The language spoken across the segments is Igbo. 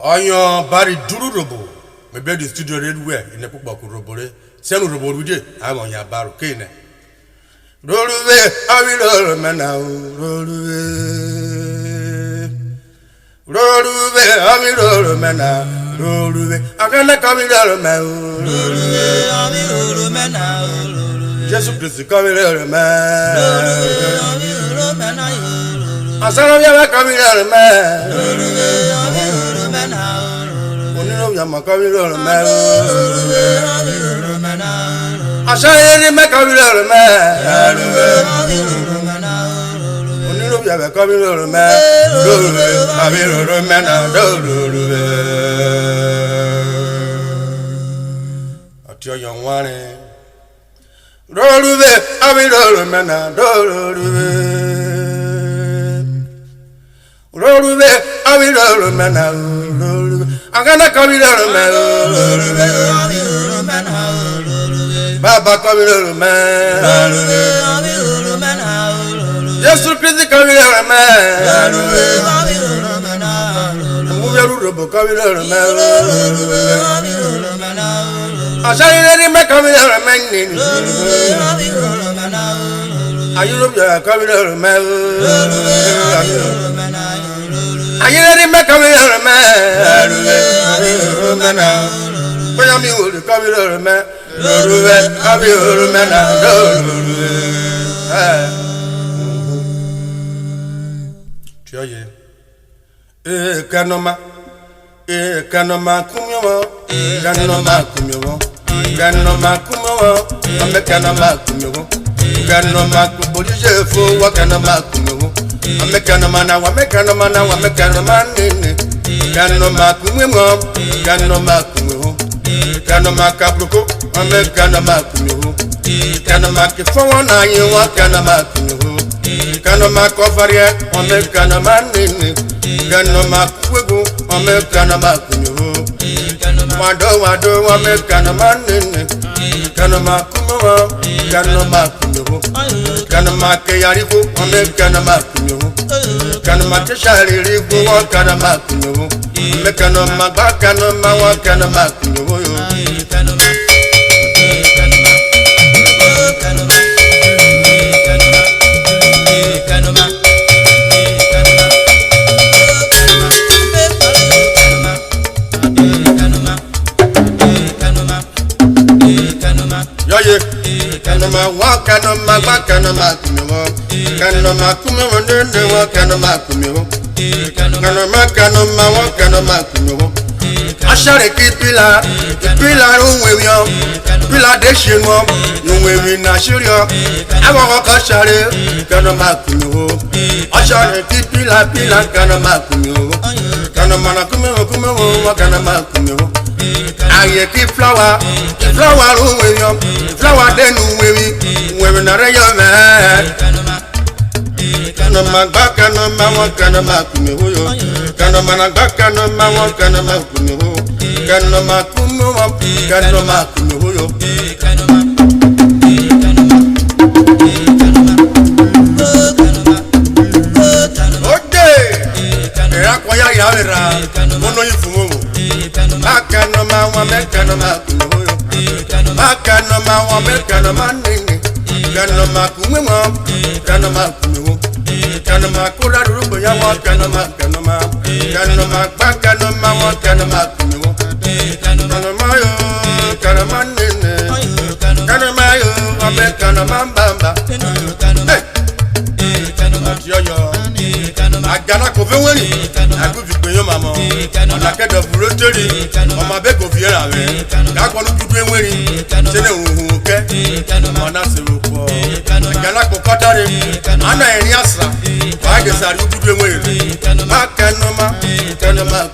Oyo Barridoo robo. Me be the studio redware in the Pukbok robore. Send robo we did. I'm on your barrel cane. Roll away, I will roll man now. Roll away, I will roll man now. Roll away, I'm gonna come in roll man. Roll away, I will roll man now. Jesus Christ, come in roll man. Roll away, I will roll man now. I saw you coming roll man. Roll away, I will roll man now. I'm coming roll man. I saw you make a little man. When you have a coming roll man, I will roll man. I tell you one. Roll away, I will roll man. Roll away, I will roll man. I'm gonna come in roll man. Baba come in man. Jesus Christ come in man. Move your robo come in man. I shall let him come in man. Are you come in man? Are you let him come in man? When I'm you come in man. I'll be a man. Canoma, Canoma, Cumio, Canoma, Cumio, Canoma, Cumio, I'm a Canoma, Cumio, Canoma, Cumio, for what Canoma, Cumio, I'm a Canoma, I'm a Canoma, I'm a Canoma, Canoma, Cumio, Canoma, Cumio, Canoma, Capuco. I'm a Canama Cumio, Canama Kifona, you want Canama Cumio, Canama Cofaria, I'm a Canama Nini, Canama Quibu, I'm a Canama Cumio, Wado, I'm a Canama Nini, Canama Cumio, Canama Cumio, Canama Kayaribu, I'm a Canama Cumio, Canama Kishari, Canama Cumio, Mecanoma Bacanoma, Canama Cumio. Canoma, walk canoma, canoma, canoma, canoma, canoma, canoma, canoma, I shall keep Pila, Pila de Shimo, Nuemi Nashurio, I want to share Canoma, I shall keep Pila, Canoma, Canoma, Canoma, I keep flower, flower then women are young man. Canoma, Canoma, Canoma, Canoma, Canoma, Canoma, Canoma, I cannot go away. I could be your mamma. On a kind of rotary, on my back of your ave. I want to be winning. On a civil war. I cannot go Catari. Anna and Yassa. I guess I would be winning. I cannot, Canoma, Canoma,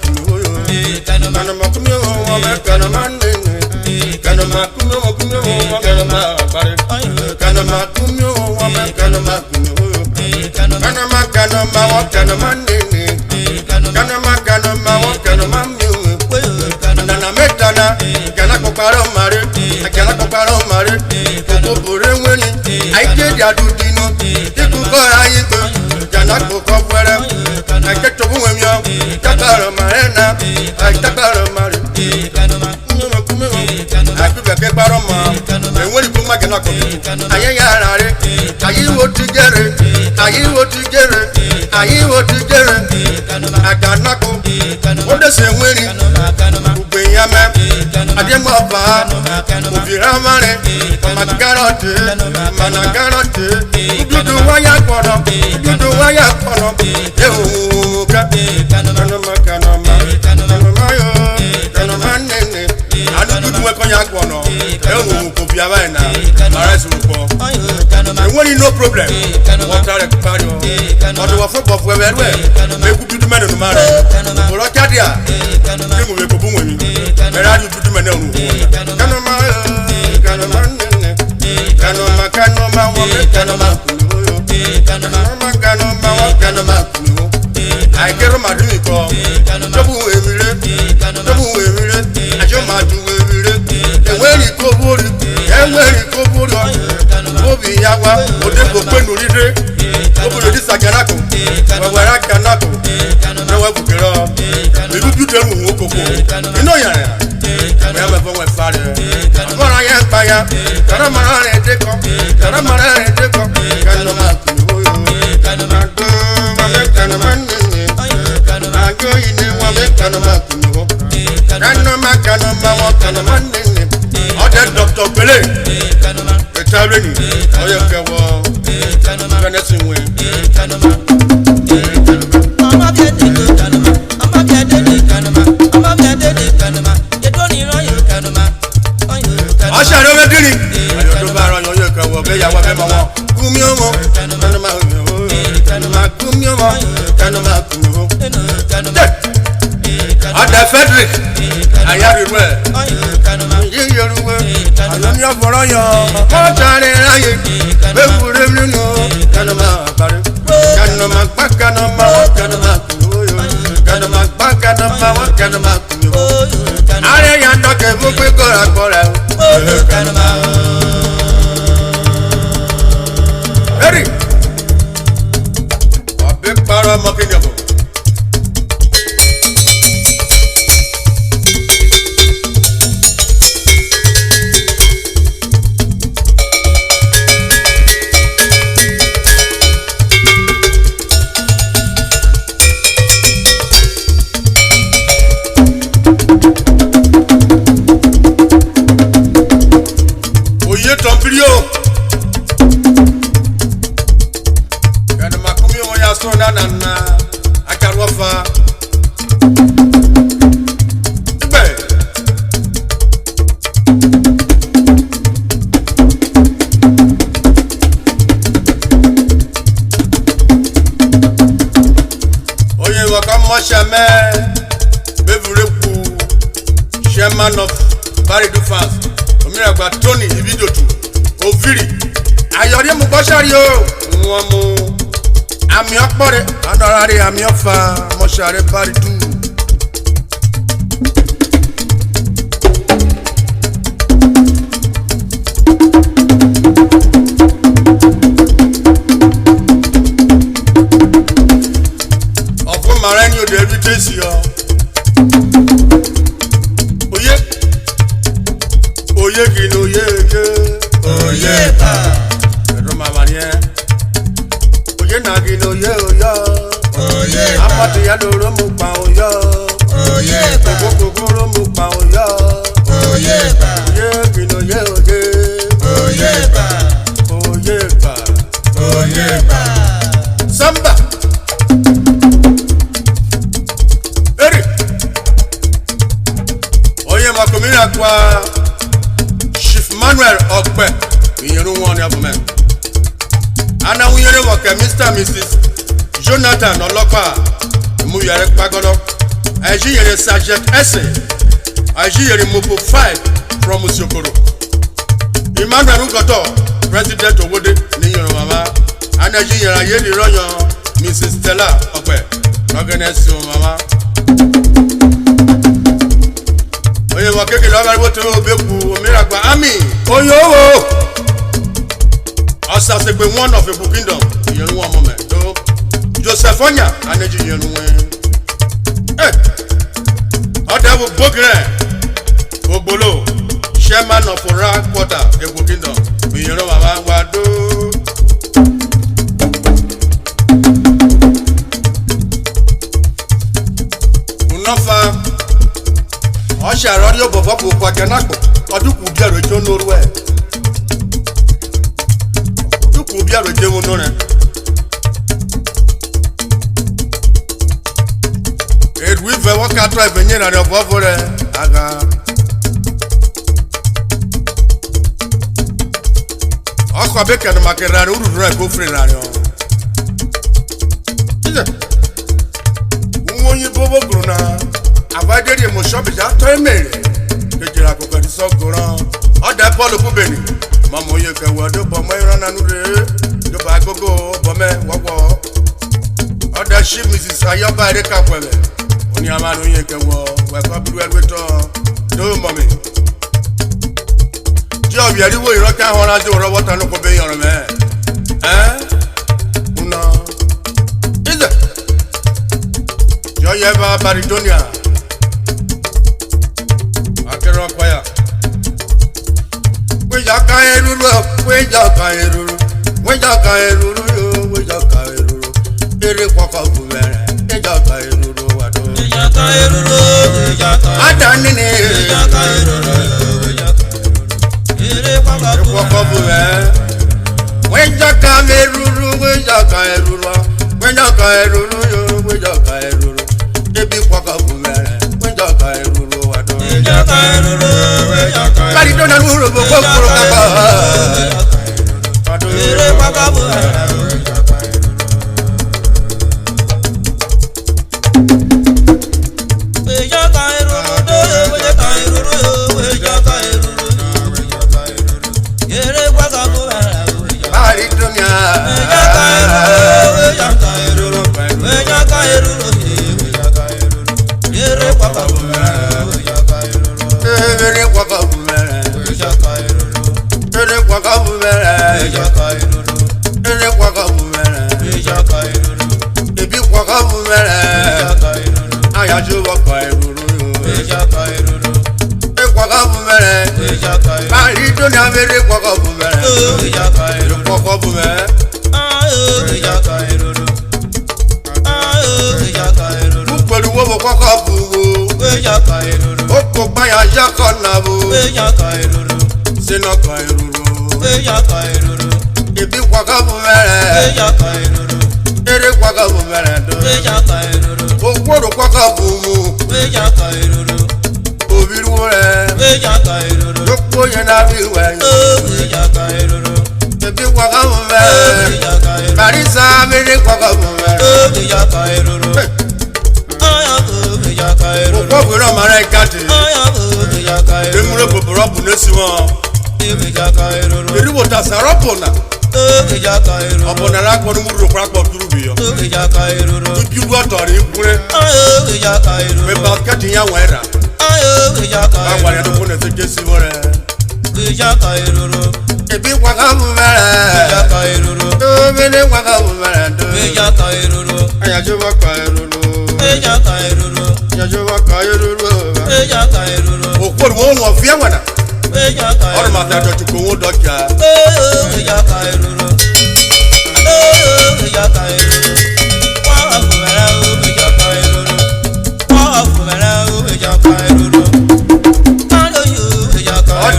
I Janako Cofware, I get to UMUEMU, Takara Marena, I Takara Mari, I could get Baroma, and when you put my Ganako, I will together, I Ganako, what the same way, Ubeyama, Ademova, Ubiramane, Managarote, you do wire for them, you do wire for them, you I don't do work on your corner, you could be a man now, and when you no problem, what are the party, or the football where we may put the man in the matter, or a cadia, you will be booming, where are you to the man? I get on my dream call. Double every I jump my do and when you go for it, and when you go for it, Bobby Yawa, or they go pen with it. Over this I cannot go, where I cannot go. No one will get up. We do tell me who go. You know, I am a boy father. I'm going to get fire. Caramara and take up, Caramara and take up. Dr. Bele, the traveling, or your cover, Venessing way. I shall never do it. I don't know on your cover, Bella, whatever. Kumyomo, Ada Frederick, I have it well. I don't know for all your Montana. I will never know. Canama, Canama, Canama, I am not a book with Canama. Ready? A big power mocking your book. Chairman of Barridoo fans, Omiragba Tony Ibido to Oviri. Ayọ̀dé mu bọ́sàrí o, wọ́n mu àmì ọ̀pọ̀rẹ́, àdọ́rari àmì ọ̀fà mọ́sàrí Barridoo. Ọ̀fun màrá ẹni òde ẹbí tẹ̀sí ọ. Oye kino oye pa. Ẹ̀rọ màmá ni ẹ. Oye nà kino oye pa. Apàtì yàdòrò mú pa oyo. Oye pa. Kòkòrò mú pa oyo. Oye pa. Oye kino oye pa. Oye pa. Samba. Eri. Oye makomira kwa. Manuel Okpe, you know one of men. And now we know Mr. and Mrs. Jonathan Olopa, Muyere Pagodo, I see a Sergeant Essay, I see a Mopo 5 from Musokoro. Emmanuel Ugoto, President of Woody, Niyo Mama, and I see a Yedi Royo, Mrs. Stella Okpe, Organization Mama. Oye wa keke la gbo to beku Omiragba Ami oyo o asa se pe one of a kingdom you know one moment to Josefonia aneji yenwe Odebu Bogre Ogbolo chairman of Orhere quarter Egbo Kingdom Biyero Baba Wado Unofa Osha radio bobo ko kwakenako oduku biaro jo norwe oduku biaro je wonore we ve waka drive enye na revo vore aga akwa beke na makera ururu e go free na yo wonyi bobo grona avaderi mo shop ja to emere kejira ko kadi so goran oda polo kubeni mamo ye ke wo do bomo irana nu re do ba gogo bome wowo oda ship Mrs. Ayoba re ka kwele Oni amanu yeke wo we ko biru elweto do mommy Jo bi ariwo iro ka hora jo ro wota no ko be yon me una ize Jo ye ba Barridonia akero kwaya we ja ka eruru we ja ka eruru we ja ka eruru yo we ja ka eruru ere kwako bumere e ja ka eruru Adanini Wenjaka meruru wenjaka eruru wenjaka eruru yo wenjaka eruru ebi kwaka bumere wenjaka eruru wado wenjaka eruru wenjaka Barridoo na nuru boko kuro kaka wado ere kwaka bumere Barridoo na mere kwako bumere kwako bumere Ukolu wo kwako buwo Oko baya yako na bu Sino ka eruru Ebi kwako bumere Ere kwako bumere do Okworo kwako buwo Obiru re Yoko yena biwe Ebi kwaka bumere Barisa mere kwaka bumere Okwo buro mara ikati Emure boboro bu nesi won Eriwo tasaropo na Obona la kwonu muru kwakpo turu biyo Ibi wo tori ikure Me basket ya wera Awari do kone se jesi wore Ebi kwaka bumere Mene kwaka bumere Ayajo waka eruru Ayajo waka eruru Okoro wo won fi enwana Oro ma ta do chuko wo doja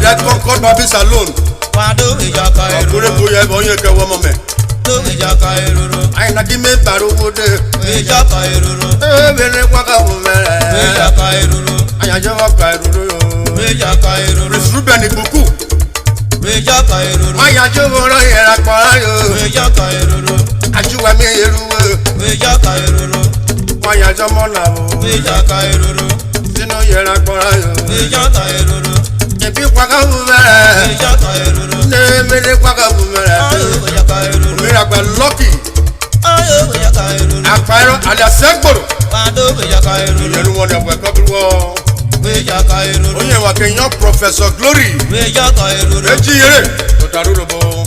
That concord baby salon. Wado ijaka eruru. Okure boye bonye ke wo mo me. Do ijaka eruru. Ai na ki me baro wode. Ijaka eruru. Bere kwaka bumere. Ijaka eruru. Ayajo waka eruru yo. Ijaka eruru. Ruben Ibuku. Ijaka eruru. Ayajo woro yera kwa yo. Ijaka eruru. Ajuwa me yeruwe. Ijaka eruru. Ayajo mo na wo. Ijaka eruru. Sino yera kwa yo. Ijaka eruru. Ebi kwaka bumere Ne mere kwaka bumere Mira kwa lucky Akwairo aliasegboro Yenu wone kwa kabiwo Onye wa Kenya Professor Glory Eji yere Otarurobo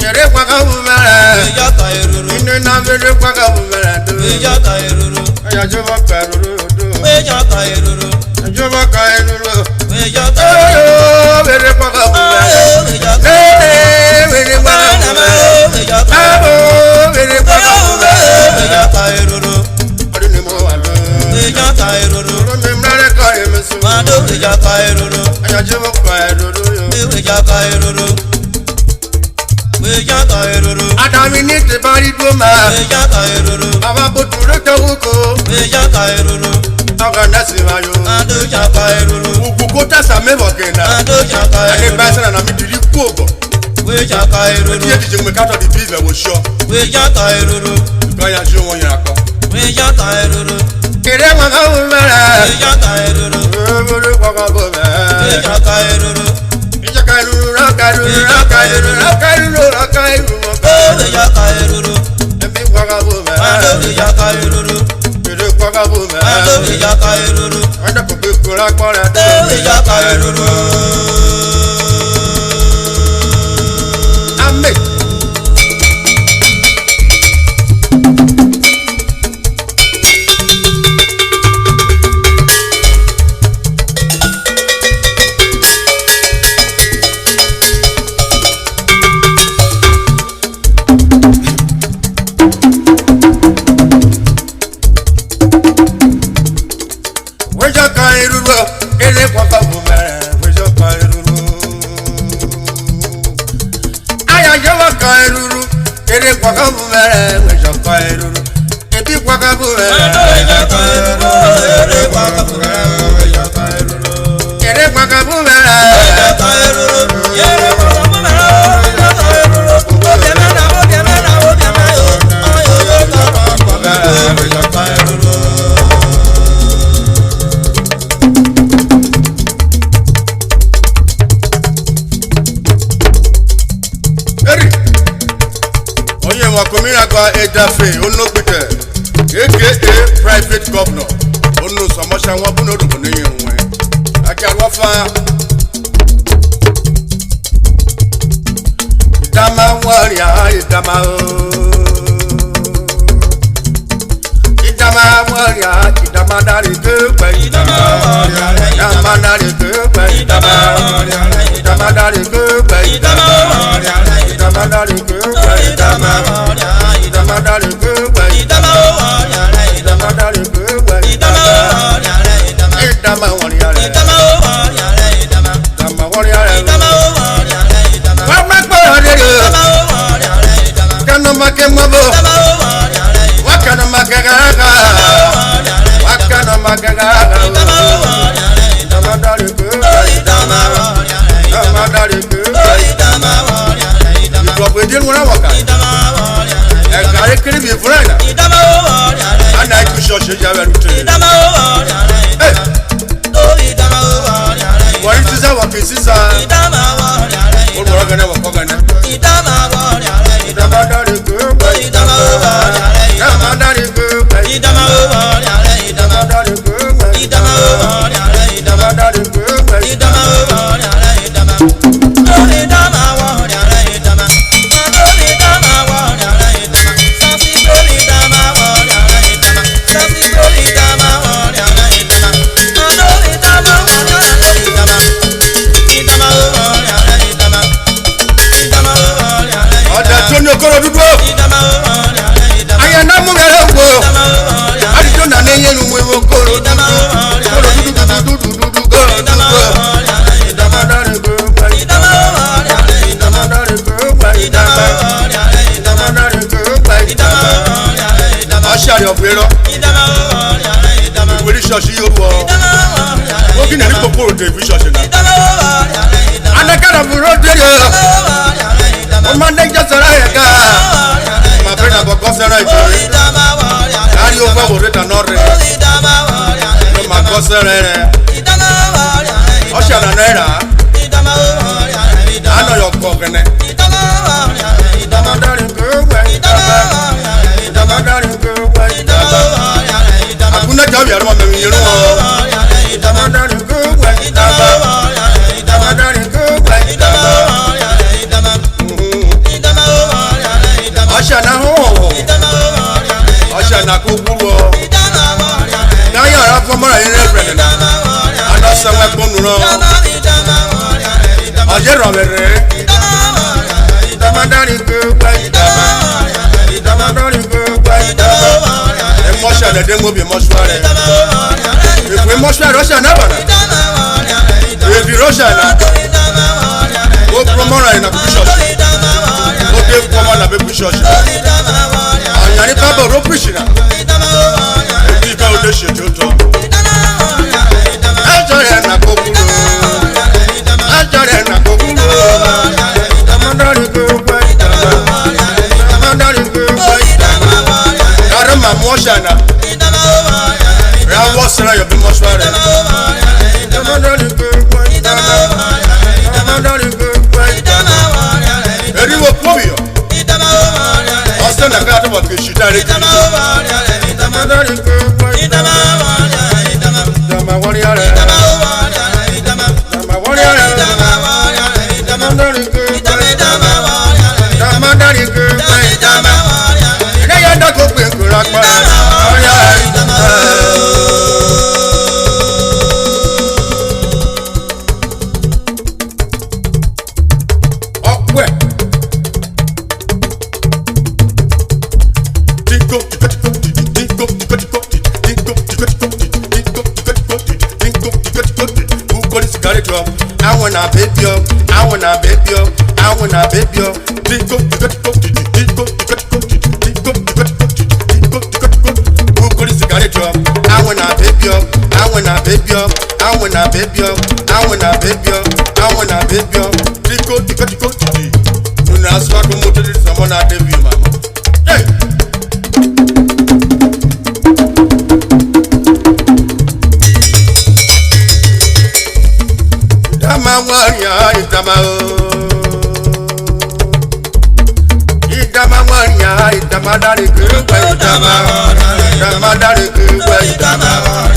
Ere kwaka bumara. Ejaka eruru. Ine na vere kwaka bumara do. Ejaka eruru. Aya joba karuru do. Ejaka eruru. Joba karuru. Ejaka Oh, vere kwaka bumara. ejaka. Vere kwaka bumara. Ejaka. Oh, vere kwaka bumara. Ejaka eruru. Ori ni mo alo. Ejaka eruru. Oro mi mrare ka emesu. Mado ejaka eruru. Aya joba karuru yo. Ejaka eruru. Ejaka eruru. Adami ni te Barridoo ma. Ejaka eruru. Aba boturo te wuko. Ejaka eruru. Aga nasi mayo. Mado ejaka eruru. Ukukota sa memo kena. Mado ejaka Ane eruru. basa na mi diri kuobo. Ejaka eruru. Diye di jengme kato di business wo sure. Ejaka eruru. Kaya jo won yan ko. Ejaka eruru. Ere wa ka wo mara. Ejaka eruru. Ere wa ka wo mara. Ejaka eruru. Ejaka eruru ra ka eruru ra ka eruru ra ka eruru ra ka eruru. Ejaka eruru. Emi wa ka wo Mado mara. ejaka eruru. Ere wa ka wo Mado mara. ejaka eruru. Anda ko pe ko ra ko ra. Ejaka eruru. Amen. Ele kwaka bumere, wejo ka eruru. Aya jawa ka eruru, ele kwaka bumere, wejo ka eruru. Ebi kwaka bumere, Mado ejaka eruru. Ere kwaka bumere. Ejaka eruru. ele kwaka bumere. Ejaka eruru. Ere kwaka bumere. Ejaka eruru. Obiamena, obiamena, obiamena yo. Ayo yo kwaka bumere. Ejaka eruru. Eri, onye wakomira kwa edafe onokpite, aka private governor, onu samosha nwa bu n'odobo n'enye nwe. Ajarwafa, idama waria idama o. Idama waria idama dari kekwe idama waria idama dari kekwe idama waria idama dari kekwe idama waria idama dari kekwe idama waria idama dari kekwe idama waria idama dari kekwe idama waria idama waria idama waria wa ma pa rere kanu make mabo wa kanu make gaga wa kanu make gaga idama dari kekwe idama dari kekwe ìgbọ̀gbọ̀ èdè ńwọ́n wọ̀ká ẹ̀ka rékéré bíi fúláìnà àná ikú ṣọ́ọ̀ṣì ìjà rẹ̀ rúté. wọ́n ti sísá wọ̀ kì í sísá olùwọ́rọ̀ gẹ́nẹ́ wọ̀ kọ́ gẹ́nẹ́. ìdàmà dárí gbẹ́gbẹ́ ìdàmà dárí gbẹ́gbẹ́ ìdàmà dárí gbẹ́gbẹ́ ìdàmà dárí gbẹ́gbẹ́ okoro dúdú ayana mú yàrá ògbó àdìjọ nà ní yẹnu mú ewu okoro dúdú dúdú koro dúdú ìdàmádàrí gbogbo ìdàmádàrí gbogbo ìdàmádàrí gbogbo ọṣẹ àrẹ ọ̀gbẹ́rọ ìwé ní ṣọ́ọ̀ṣì yóò wọ ó kí nà ní kòkòrò dé ìwé ṣọ́ọ̀ṣì náà anakana buro dèrè o ma ne jẹ sara yẹ ká ma fẹ na bọ gọsẹrẹ ìjọba kárí o fẹ wòlé dáná rẹ o ma gọsẹrẹ rẹ ọṣẹ àná náírà àná yọ kọ kẹnẹ. ìdàmádàrí gbogbo ìdàmádàrí gbogbo àkúnnájà òbí àrùn ọmọ mi yẹn lọ ìdàmádàrí gbogbo ìdàmádàrí gbogbo. Oye Robert. Damadari go by Dama. Damadari go by Dama. Emotion the demo be moshware. If we moshware Russia never. If you Russia go promora in a bishop. Go give command a bishop. And you need to go preaching. You go to shit you talk. Ajorena kokulu. Ajorena kokulu. Damadari go by Dama. Damadari go by Dama. Karama moshana. Rawo sera yo bi moshware. Damadari go by Dama. Damadari go by Dama. Eriwo pobio. Osta na gato wa kishitare. Damadari go by Dama. Dama warrior. Dama warrior. Damadari go by Dama. Damadari go by Dama. Ina yanda ko pe kura pa. Damadari go by Dama. Damadari go by Dama.